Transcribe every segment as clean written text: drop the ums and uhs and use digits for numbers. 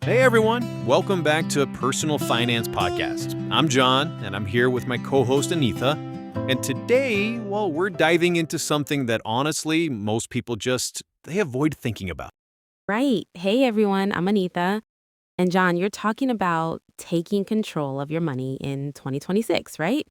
Hey everyone, welcome back to Personal Finance Podcast. I'm Jon, and I'm here with my co-host Anitha. And today, well, we're diving into something that honestly, most people they avoid thinking about. Right. Hey, everyone. I'm Anitha. And John, you're talking about taking control of your money in 2026, right?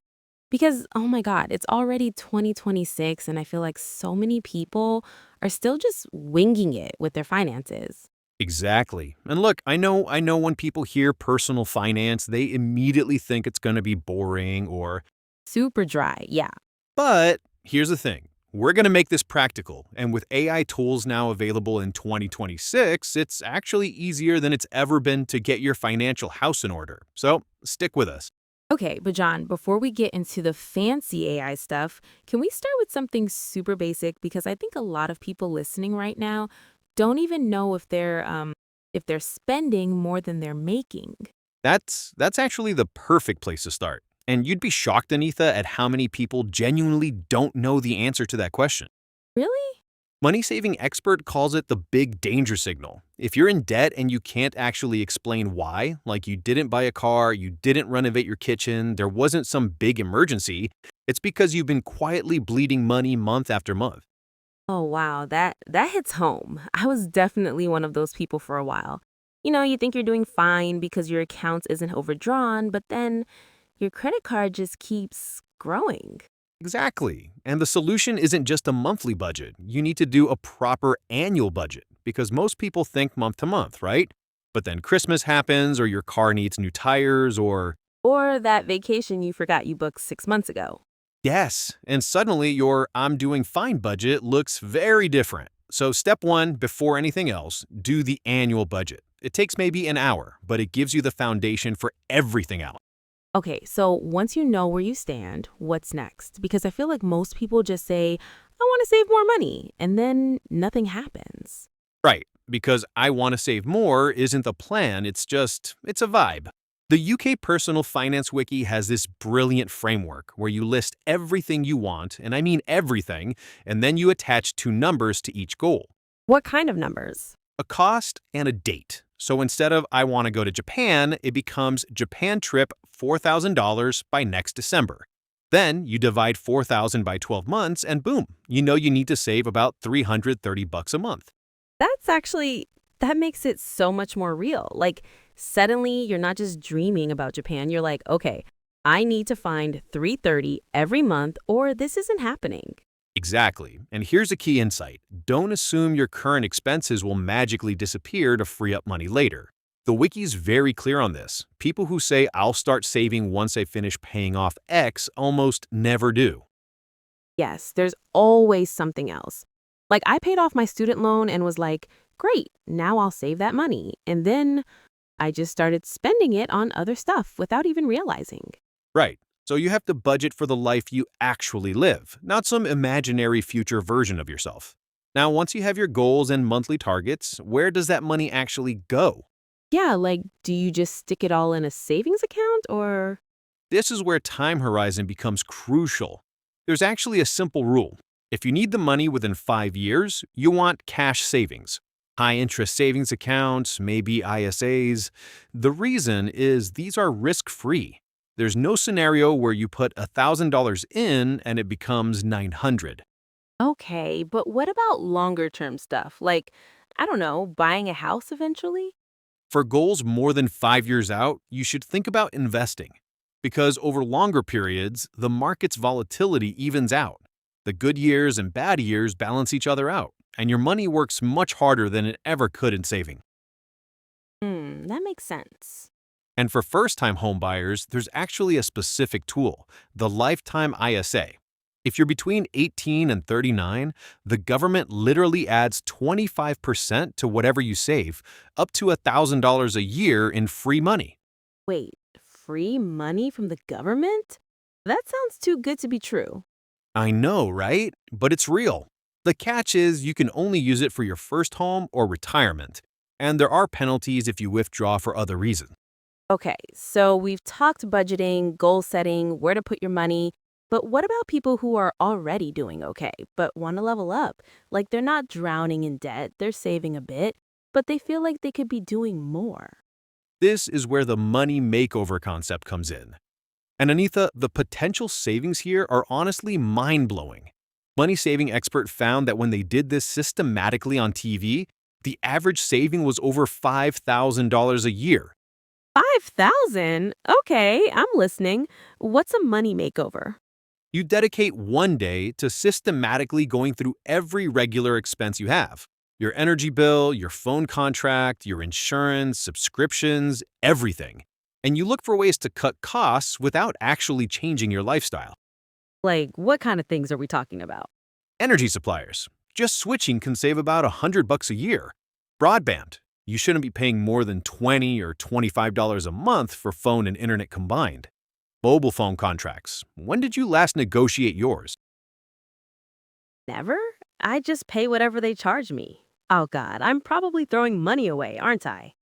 Because, oh my God, it's already 2026, and I feel like so many people are still just winging it with their finances. Exactly. And look, I know when people hear personal finance, they immediately think it's going to be boring Super dry. Yeah. but here's the thing. We're going to make this practical, and with AI tools now available in 2026, it's actually easier than it's ever been to get your financial house in order. So, stick with us. Okay, but John, before we get into the fancy AI stuff, can we start with something super basic? Because I think a lot of people listening right now don't even know if they're spending more than they're making. That's actually the perfect place to start. And you'd be shocked, Anitha, at how many people genuinely don't know the answer to that question. Really? Money saving expert calls it the big danger signal. If you're in debt and you can't actually explain why, like you didn't buy a car, you didn't renovate your kitchen, there wasn't some big emergency, it's because you've been quietly bleeding money month after month. Oh wow, that hits home. I was definitely one of those people for a while. You think you're doing fine because your account isn't overdrawn, but then your credit card just keeps growing. Exactly. And the solution isn't just a monthly budget. You need to do a proper annual budget because most people think month to month, right? But then Christmas happens, or your car needs new tires, or Or that vacation you forgot you booked 6 months ago. yes, and suddenly your I'm doing fine budget looks very different. So, step one, before anything else, do the annual budget. It takes maybe an hour, but it gives you the foundation for everything else. Okay, so once you know where you stand, what's next? Because I feel like most people just say, "I want to save more money," and then nothing happens. Right, because I want to save more isn't the plan, it's a vibe. The UK Personal Finance Wiki has this brilliant framework where you list everything you want, and I mean everything, and then you attach two numbers to each goal, What kind of numbers? a cost and a date. So instead of I want to go to Japan, it becomes Japan trip $4,000 by next December. Then you divide 4,000 by 12 months and boom, you know you need to save about 330 bucks a month. That makes it so much more real. Like, suddenly you're not just dreaming about Japan. You're like, okay, I need to find 330 every month or this isn't happening. Exactly. And here's a key insight. Don't assume your current expenses will magically disappear to free up money later. The wiki's very clear on this. People who say I'll start saving once I finish paying off X almost never do. Yes, there's always something else. Like, I paid off my student loan and was like, great, now I'll save that money. And then I just started spending it on other stuff without even realizing. Right. So you have to budget for the life you actually live, not some imaginary future version of yourself. Now, once you have your goals and monthly targets, where does that money actually go? Yeah, like, do you just stick it all in a savings account or? This is where time horizon becomes crucial. There's actually a simple rule. If you need the money within 5 years, you want cash savings. High interest savings accounts, maybe ISAs. The reason is these are risk free. There's no scenario where you put $1,000 in and it becomes 900. Okay, but what about longer term stuff? Like, I don't know, buying a house eventually? For goals more than 5 years out, you should think about investing. Because over longer periods, the market's volatility evens out. The good years and bad years balance each other out, and your money works much harder than it ever could in saving. That makes sense. And for first time homebuyers, there's actually a specific tool, the Lifetime ISA. If you're between 18 and 39, the government literally adds 25% to whatever you save, up to $1,000 a year in free money. Wait, free money from the government? That sounds too good to be true. I know, right? But it's real. The catch is you can only use it for your first home or retirement, and there are penalties if you withdraw for other reasons. Okay, so we've talked budgeting, goal setting, where to put your money. But what about people who are already doing okay, but want to level up? Like they're not drowning in debt, they're saving a bit, but they feel like they could be doing more. This is where the money makeover concept comes in. And Anitha, the potential savings here are honestly mind-blowing. Money saving expert found that when they did this systematically on TV, the average saving was over $5,000 a year. 5,000? Okay, I'm listening. What's a money makeover? You dedicate one day to systematically going through every regular expense you have. Your energy bill, your phone contract, your insurance, subscriptions, everything. And you look for ways to cut costs without actually changing your lifestyle. Like, what kind of things are we talking about? Energy suppliers. Just switching can save about $100 a year. Broadband. You shouldn't be paying more than $20 or $25 a month for phone and internet combined. Mobile phone contracts. When did you last negotiate yours? Never? I just pay whatever they charge me. Oh God, I'm probably throwing money away, aren't I?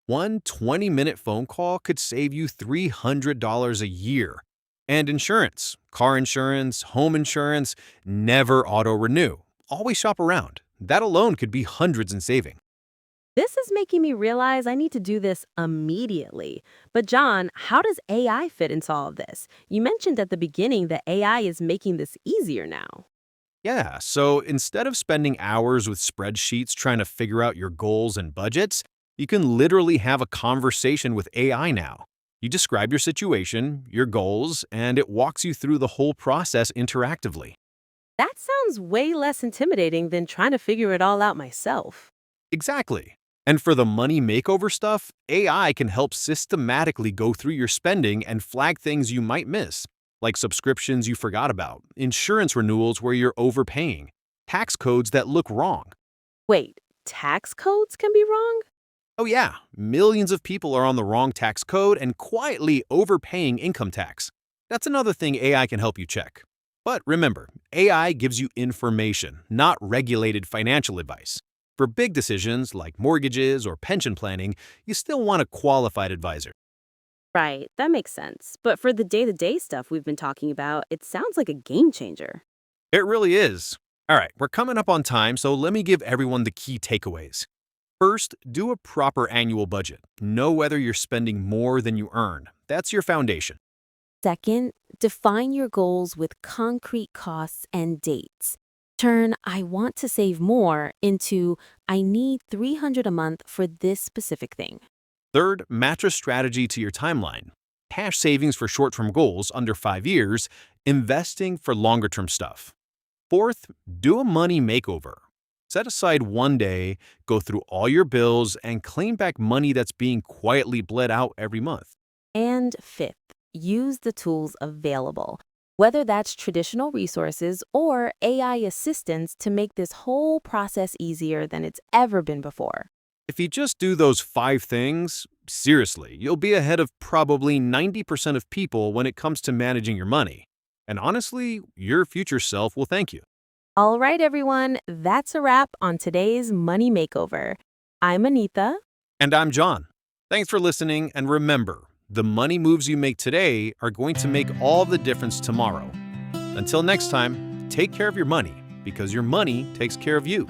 One 20-minute phone call could save you $300 a year. And insurance, car insurance, home insurance, never auto-renew. Always shop around. That alone could be hundreds in saving. This is making me realize I need to do this immediately. But John, how does AI fit into all of this? You mentioned at the beginning that AI is making this easier now. Yeah, so instead of spending hours with spreadsheets trying to figure out your goals and budgets, you can literally have a conversation with AI now. You describe your situation, your goals, and it walks you through the whole process interactively. That sounds way less intimidating than trying to figure it all out myself. Exactly. And for the money makeover stuff, AI can help systematically go through your spending and flag things you might miss, like subscriptions you forgot about, insurance renewals where you're overpaying, tax codes that look wrong. Wait, tax codes can be wrong? Oh yeah, millions of people are on the wrong tax code and quietly overpaying income tax. That's another thing AI can help you check. But remember, AI gives you information, not regulated financial advice. For big decisions like mortgages or pension planning, you still want a qualified advisor. Right, that makes sense. But for the day-to-day stuff we've been talking about, it sounds like a game changer. It really is. All right, we're coming up on time, so let me give everyone the key takeaways. First, do a proper annual budget. Know whether you're spending more than you earn. That's your foundation. Second, define your goals with concrete costs and dates. Turn I want to save more into I need 300 a month for this specific thing. Third, match a strategy to your timeline. Cash savings for short-term goals under 5 years, investing for longer-term stuff. Fourth, do a money makeover. Set aside one day, go through all your bills, and claim back money that's being quietly bled out every month. And fifth, use the tools available, whether that's traditional resources or AI assistance to make this whole process easier than it's ever been before. If you just do those 5 things, seriously, you'll be ahead of probably 90% of people when it comes to managing your money. And honestly, your future self will thank you. All right, everyone, that's a wrap on today's Money Makeover. I'm Anitha. And I'm John. Thanks for listening, and remember, the money moves you make today are going to make all the difference tomorrow. Until next time, take care of your money, because your money takes care of you.